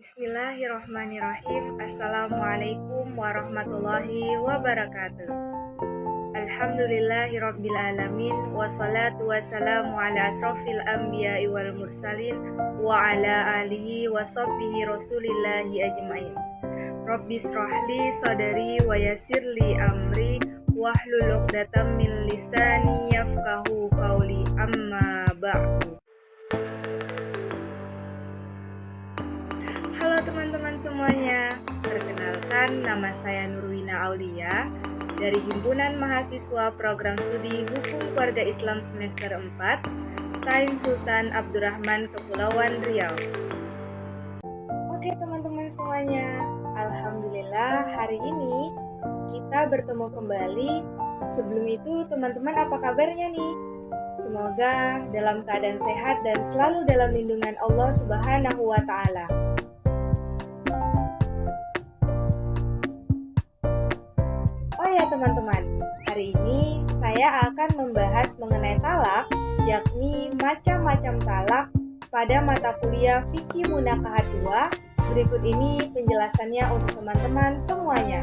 Bismillahirrahmanirrahim. Assalamualaikum warahmatullahi wabarakatuh. Alhamdulillahirabbil alamin wassalatu wassalamu ala asrofil anbiya'i wal mursalin wa ala alihi wa sahbihi rasulillahi ajmain. Rabbis shrahli sadri wa yassirli amri wahlul 'uqdatam min lisani yafqahu qawli, amma ba'du. Halo teman-teman semuanya, perkenalkan nama saya Nurwina Aulia dari Himpunan Mahasiswa Program Studi Hukum Keluarga Islam Semester 4, Stain Sultan Abdurrahman, Kepulauan Riau. Oke teman-teman semuanya, alhamdulillah hari ini kita bertemu kembali. Sebelum itu teman-teman apa kabarnya nih? Semoga dalam keadaan sehat dan selalu dalam lindungan Allah Subhanahu wa Ta'ala. Ya teman-teman, hari ini saya akan membahas mengenai talak, yakni macam-macam talak pada mata kuliah Fikih Munakahat 2. Berikut ini penjelasannya untuk teman-teman semuanya.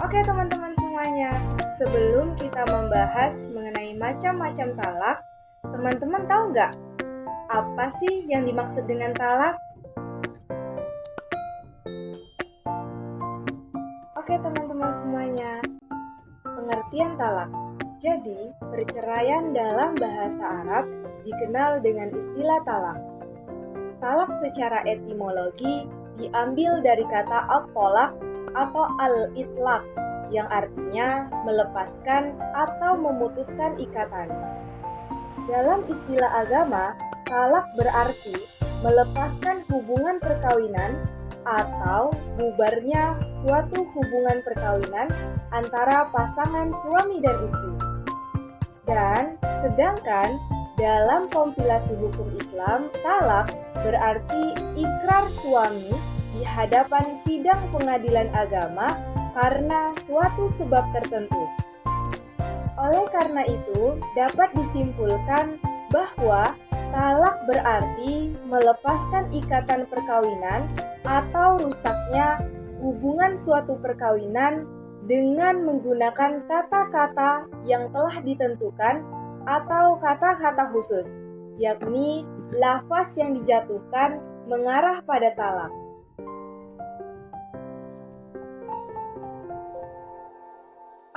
Oke teman-teman semuanya, sebelum kita membahas mengenai macam-macam talak, teman-teman tahu nggak apa sih yang dimaksud dengan talak? Oke teman-teman semuanya, pengertian talak. Jadi, perceraian dalam bahasa Arab dikenal dengan istilah talak. Talak secara etimologi diambil dari kata at-tolak atau al-itlaq yang artinya melepaskan atau memutuskan ikatan. Dalam istilah agama, talak berarti melepaskan hubungan perkawinan atau bubarnya suatu hubungan perkawinan antara pasangan suami dan istri. Dan sedangkan dalam kompilasi hukum Islam, talak berarti ikrar suami di hadapan sidang pengadilan agama karena suatu sebab tertentu. Oleh karena itu, dapat disimpulkan bahwa talak berarti melepaskan ikatan perkawinan atau rusaknya hubungan suatu perkawinan dengan menggunakan kata-kata yang telah ditentukan atau kata-kata khusus, yakni lafaz yang dijatuhkan mengarah pada talak.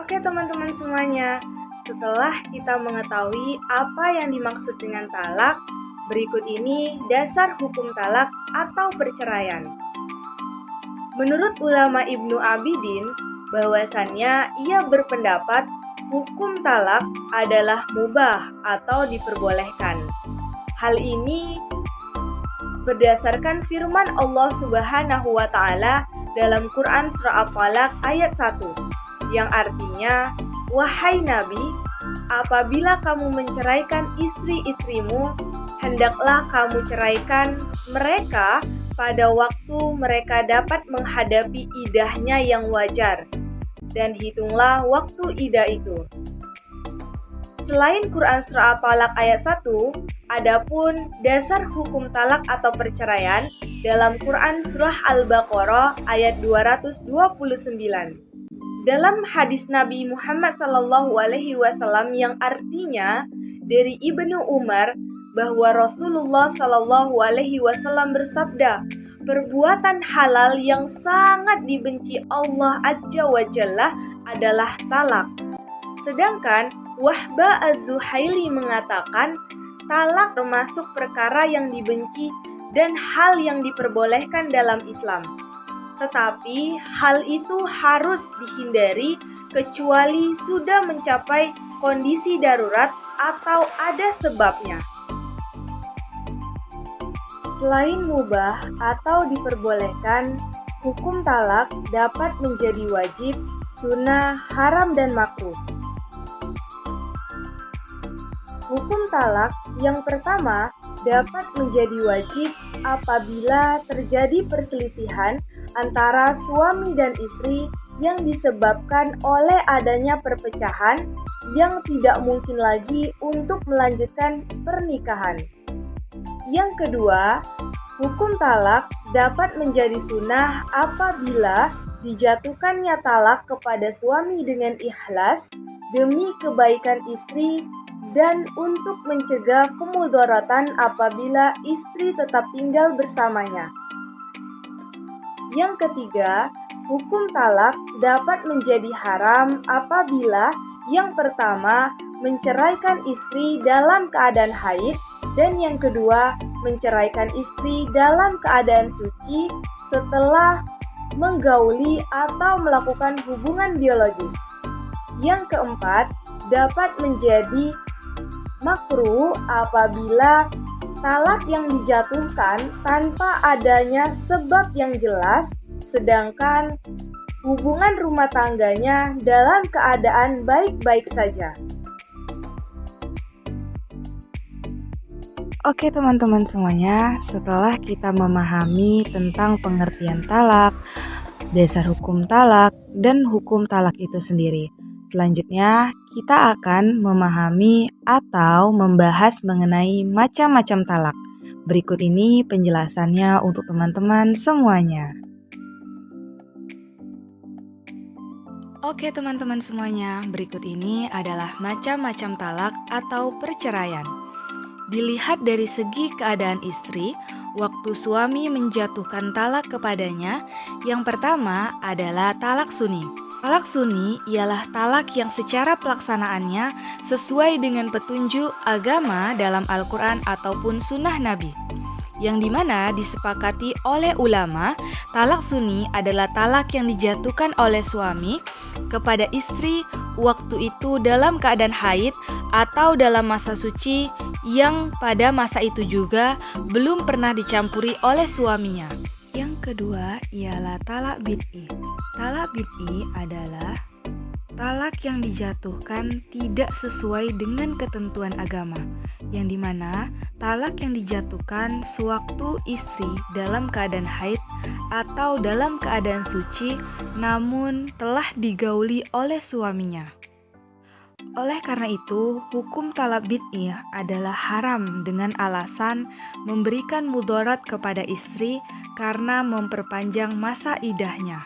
Oke teman-teman semuanya, setelah kita mengetahui apa yang dimaksud dengan talak, berikut ini dasar hukum talak atau perceraian. Menurut ulama Ibnu Abidin, bahwasannya ia berpendapat hukum talak adalah mubah atau diperbolehkan. Hal ini berdasarkan firman Allah Subhanahu wa Ta'ala dalam Quran Surah At-Talaq ayat 1. Yang artinya, wahai Nabi, apabila kamu menceraikan istri-istrimu, hendaklah kamu ceraikan mereka pada waktu mereka dapat menghadapi idahnya yang wajar, dan hitunglah waktu idah itu. Selain Quran Surah At-Talaq ayat 1, adapun dasar hukum talak atau perceraian dalam Quran Surah Al-Baqarah ayat 229. Dalam hadis Nabi Muhammad SAW yang artinya dari Ibnu Umar bahwa Rasulullah SAW bersabda, perbuatan halal yang sangat dibenci Allah Azza wa Jalla adalah talak. Sedangkan Wahbah Az-Zuhaili mengatakan talak termasuk perkara yang dibenci dan hal yang diperbolehkan dalam Islam. Tetapi hal itu harus dihindari kecuali sudah mencapai kondisi darurat atau ada sebabnya. Selain mubah atau diperbolehkan, hukum talak dapat menjadi wajib, sunnah, haram, dan makruh. Hukum talak yang pertama dapat menjadi wajib apabila terjadi perselisihan antara suami dan istri yang disebabkan oleh adanya perpecahan yang tidak mungkin lagi untuk melanjutkan pernikahan. Yang kedua, hukum talak dapat menjadi sunnah apabila dijatuhkannya talak kepada suami dengan ikhlas demi kebaikan istri dan untuk mencegah kemudaratan apabila istri tetap tinggal bersamanya. Yang ketiga, hukum talak dapat menjadi haram apabila yang pertama menceraikan istri dalam keadaan haid dan yang kedua menceraikan istri dalam keadaan suci setelah menggauli atau melakukan hubungan biologis. Yang keempat, dapat menjadi makruh apabila talak yang dijatuhkan tanpa adanya sebab yang jelas, sedangkan hubungan rumah tangganya dalam keadaan baik-baik saja. Oke teman-teman semuanya, setelah kita memahami tentang pengertian talak, dasar hukum talak, dan hukum talak itu sendiri, selanjutnya kita akan memahami atau membahas mengenai macam-macam talak. Berikut ini penjelasannya untuk teman-teman semuanya. Oke teman-teman semuanya, berikut ini adalah macam-macam talak atau perceraian. Dilihat dari segi keadaan istri, waktu suami menjatuhkan talak kepadanya, yang pertama adalah talak sunni. Talak sunni ialah talak yang secara pelaksanaannya sesuai dengan petunjuk agama dalam Al-Quran ataupun sunnah Nabi, yang dimana disepakati oleh ulama. Talak sunni adalah talak yang dijatuhkan oleh suami kepada istri waktu itu dalam keadaan haid atau dalam masa suci yang pada masa itu juga belum pernah dicampuri oleh suaminya. Yang kedua ialah talak bid'i. Talak bid'i adalah talak yang dijatuhkan tidak sesuai dengan ketentuan agama, yang dimana talak yang dijatuhkan sewaktu istri dalam keadaan haid atau dalam keadaan suci namun telah digauli oleh suaminya. Oleh karena itu, hukum talak bid'i adalah haram dengan alasan memberikan mudarat kepada istri karena memperpanjang masa iddahnya.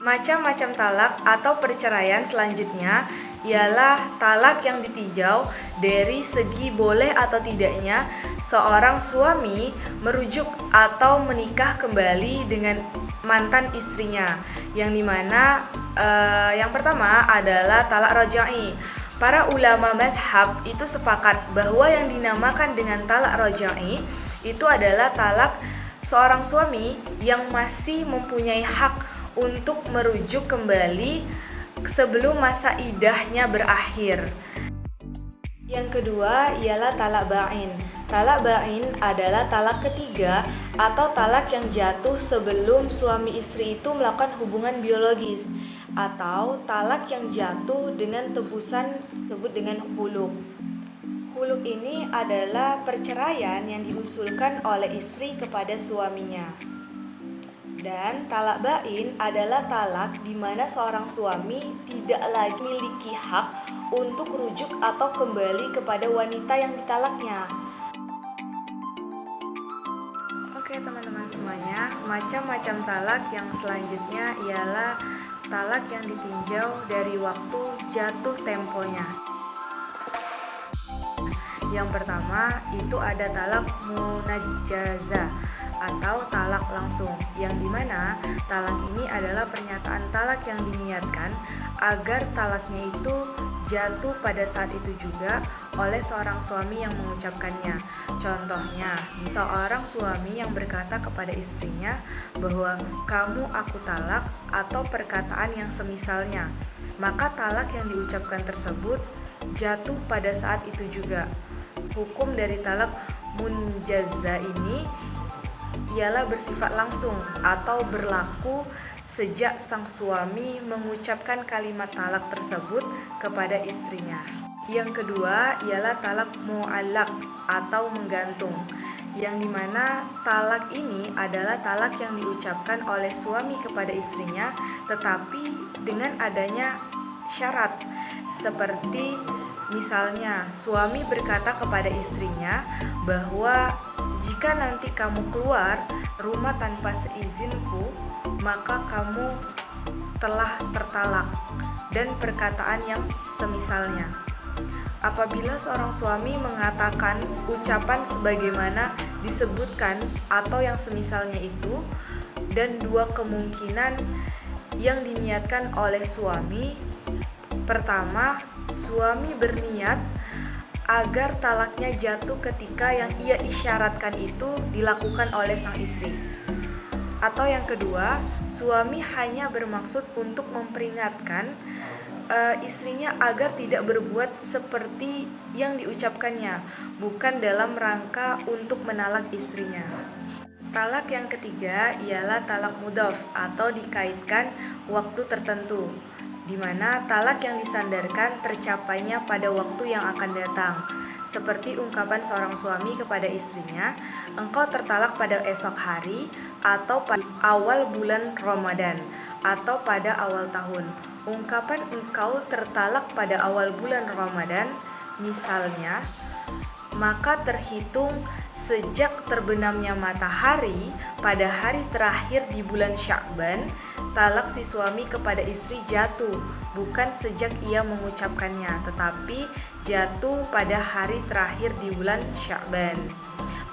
Macam-macam talak atau perceraian selanjutnya ialah talak yang ditinjau dari segi boleh atau tidaknya seorang suami merujuk atau menikah kembali dengan mantan istrinya, yang dimana yang pertama adalah talak raj'i. Para ulama mazhab itu sepakat bahwa yang dinamakan dengan talak raj'i itu adalah talak seorang suami yang masih mempunyai hak untuk merujuk kembali sebelum masa iddahnya berakhir. Yang kedua ialah talak ba'in. Talak ba'in adalah talak ketiga atau talak yang jatuh sebelum suami istri itu melakukan hubungan biologis, atau talak yang jatuh dengan tebusan disebut dengan huluk. Huluk ini adalah perceraian yang diusulkan oleh istri kepada suaminya. Dan talak ba'in adalah talak di mana seorang suami tidak lagi memiliki hak untuk rujuk atau kembali kepada wanita yang ditalaknya. Oke teman-teman semuanya, macam-macam talak yang selanjutnya ialah talak yang ditinjau dari waktu jatuh temponya. Yang pertama itu ada talak munajjazah atau talak langsung, yang dimana talak ini adalah pernyataan talak yang diniatkan agar talaknya itu jatuh pada saat itu juga oleh seorang suami yang mengucapkannya. Contohnya, seorang suami yang berkata kepada istrinya bahwa kamu aku talak atau perkataan yang semisalnya, maka talak yang diucapkan tersebut jatuh pada saat itu juga. Hukum dari talak munjazah ini ialah bersifat langsung atau berlaku sejak sang suami mengucapkan kalimat talak tersebut kepada istrinya. Yang kedua ialah talak mu'allaq atau menggantung, yang dimana talak ini adalah talak yang diucapkan oleh suami kepada istrinya, tetapi dengan adanya syarat, seperti misalnya suami berkata kepada istrinya bahwa jika nanti kamu keluar rumah tanpa seizinku, maka kamu telah tertalak, dan perkataan yang semisalnya. Apabila seorang suami mengatakan ucapan sebagaimana disebutkan atau yang semisalnya itu, dan dua kemungkinan yang diniatkan oleh suami. Pertama, suami berniat agar talaknya jatuh ketika yang ia isyaratkan itu dilakukan oleh sang istri. Atau yang kedua, suami hanya bermaksud untuk memperingatkan istrinya agar tidak berbuat seperti yang diucapkannya, bukan dalam rangka untuk menalak istrinya. Talak yang ketiga ialah talak mudhaf atau dikaitkan waktu tertentu, di mana talak yang disandarkan tercapainya pada waktu yang akan datang. Seperti ungkapan seorang suami kepada istrinya, engkau tertalak pada esok hari, atau pada awal bulan Ramadan, atau pada awal tahun. Ungkapan engkau tertalak pada awal bulan Ramadan, misalnya, maka terhitung sejak terbenamnya matahari pada hari terakhir di bulan Sya'ban, talak si suami kepada istri jatuh, bukan sejak ia mengucapkannya, tetapi jatuh pada hari terakhir di bulan Sya'ban.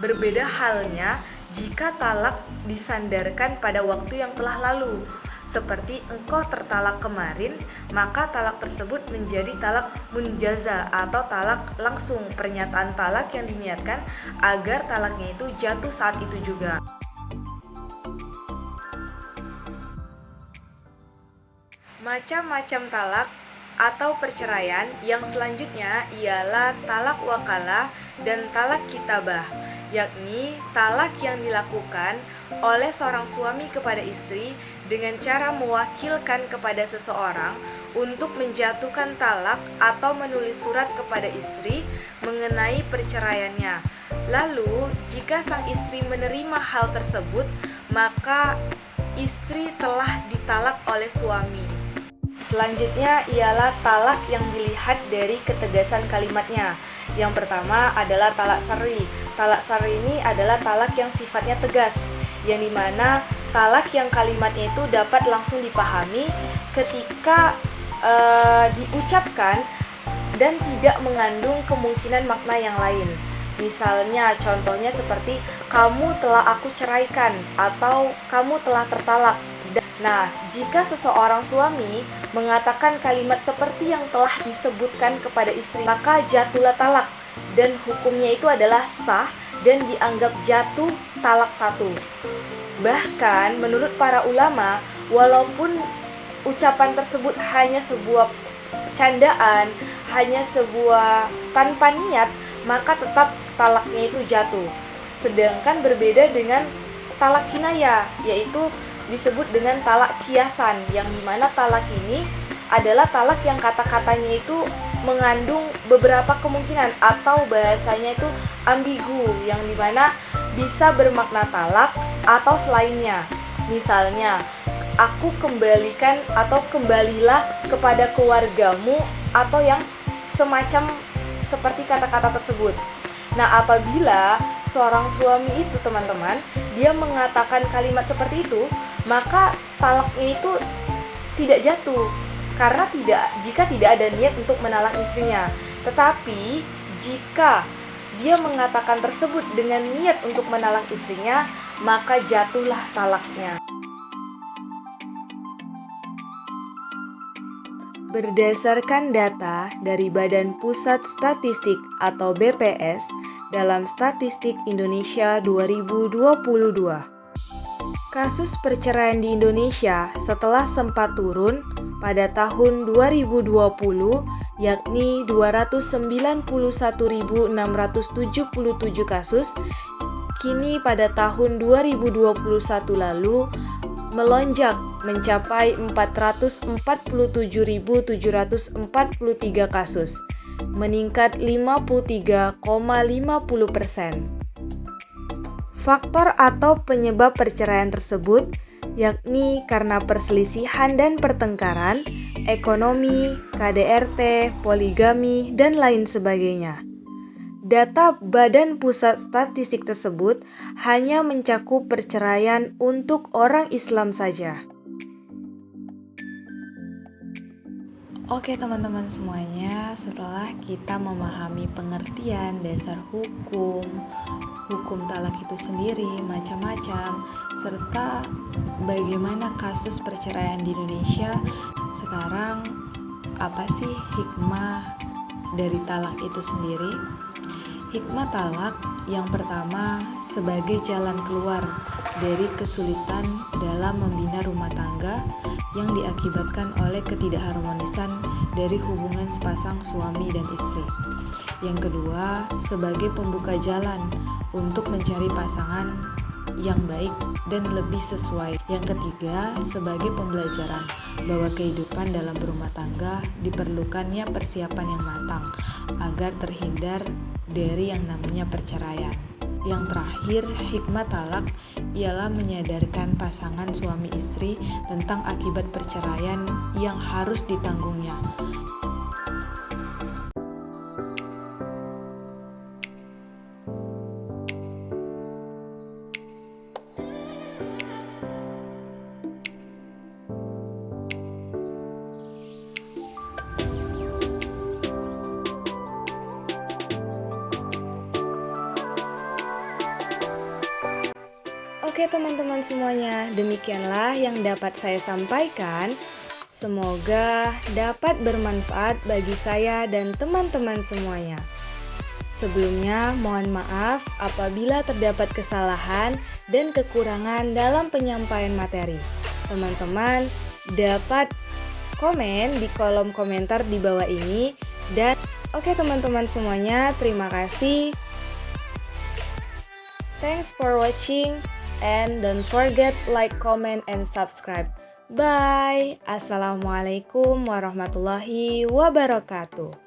Berbeda halnya jika talak disandarkan pada waktu yang telah lalu, seperti engkau tertalak kemarin, maka talak tersebut menjadi talak munjaza atau talak langsung, pernyataan talak yang diniatkan agar talaknya itu jatuh saat itu juga. Macam-macam talak atau perceraian yang selanjutnya ialah talak wakalah dan talak kitabah, yakni talak yang dilakukan oleh seorang suami kepada istri dengan cara mewakilkan kepada seseorang untuk menjatuhkan talak atau menulis surat kepada istri mengenai perceraiannya. Lalu, jika sang istri menerima hal tersebut, maka istri telah ditalak oleh suami. Selanjutnya ialah talak yang dilihat dari ketegasan kalimatnya. Yang pertama adalah talak sarri. Talak sarri ini adalah talak yang sifatnya tegas, yang dimana talak yang kalimatnya itu dapat langsung dipahami ketika diucapkan dan tidak mengandung kemungkinan makna yang lain. Misalnya contohnya seperti kamu telah aku ceraikan atau kamu telah tertalak. Nah, jika seseorang suami mengatakan kalimat seperti yang telah disebutkan kepada istri, maka jatuhlah talak, dan hukumnya itu adalah sah dan dianggap jatuh talak satu. Bahkan menurut para ulama, walaupun ucapan tersebut hanya sebuah candaan, hanya sebuah tanpa niat, maka tetap talaknya itu jatuh. Sedangkan berbeda dengan talak kinayah, yaitu disebut dengan talak kiasan, yang dimana talak ini adalah talak yang kata-katanya itu mengandung beberapa kemungkinan atau bahasanya itu ambigu, yang dimana bisa bermakna talak atau selainnya. Misalnya, aku kembalikan atau kembalilah kepada keluargamu, atau yang semacam seperti kata-kata tersebut. Nah, apabila seorang suami itu, teman-teman, dia mengatakan kalimat seperti itu, maka talaknya itu tidak jatuh karena jika tidak ada niat untuk menalak istrinya. Tetapi jika dia mengatakan tersebut dengan niat untuk menalak istrinya, maka jatuhlah talaknya. Berdasarkan data dari Badan Pusat Statistik atau BPS dalam Statistik Indonesia 2022, kasus perceraian di Indonesia setelah sempat turun pada tahun 2020, yakni 291.677 kasus, kini pada tahun 2021 lalu melonjak mencapai 447.743 kasus, meningkat 53,50%. Faktor atau penyebab perceraian tersebut yakni karena perselisihan dan pertengkaran, ekonomi, KDRT, poligami, dan lain sebagainya. Data Badan Pusat Statistik tersebut hanya mencakup perceraian untuk orang Islam saja. Oke teman-teman semuanya, setelah kita memahami pengertian dasar hukum talak itu sendiri, macam-macam, serta bagaimana kasus perceraian di Indonesia, sekarang apa sih hikmah dari talak itu sendiri? Hikmah talak yang pertama sebagai jalan keluar dari kesulitan dalam membina rumah tangga yang diakibatkan oleh ketidakharmonisan dari hubungan sepasang suami dan istri. Yang kedua, sebagai pembuka jalan untuk mencari pasangan yang baik dan lebih sesuai. Yang ketiga, sebagai pembelajaran bahwa kehidupan dalam berumah tangga diperlukannya persiapan yang matang agar terhindar dari yang namanya perceraian. Yang terakhir, hikmah talak ialah menyadarkan pasangan suami istri tentang akibat perceraian yang harus ditanggungnya. Oke teman-teman semuanya, demikianlah yang dapat saya sampaikan. Semoga dapat bermanfaat bagi saya dan teman-teman semuanya. Sebelumnya, mohon maaf apabila terdapat kesalahan dan kekurangan dalam penyampaian materi. Teman-teman dapat komen di kolom komentar di bawah ini. Dan oke teman-teman semuanya, terima kasih. Thanks for watching. And don't forget like, comment, and subscribe. Bye. Assalamualaikum warahmatullahi wabarakatuh.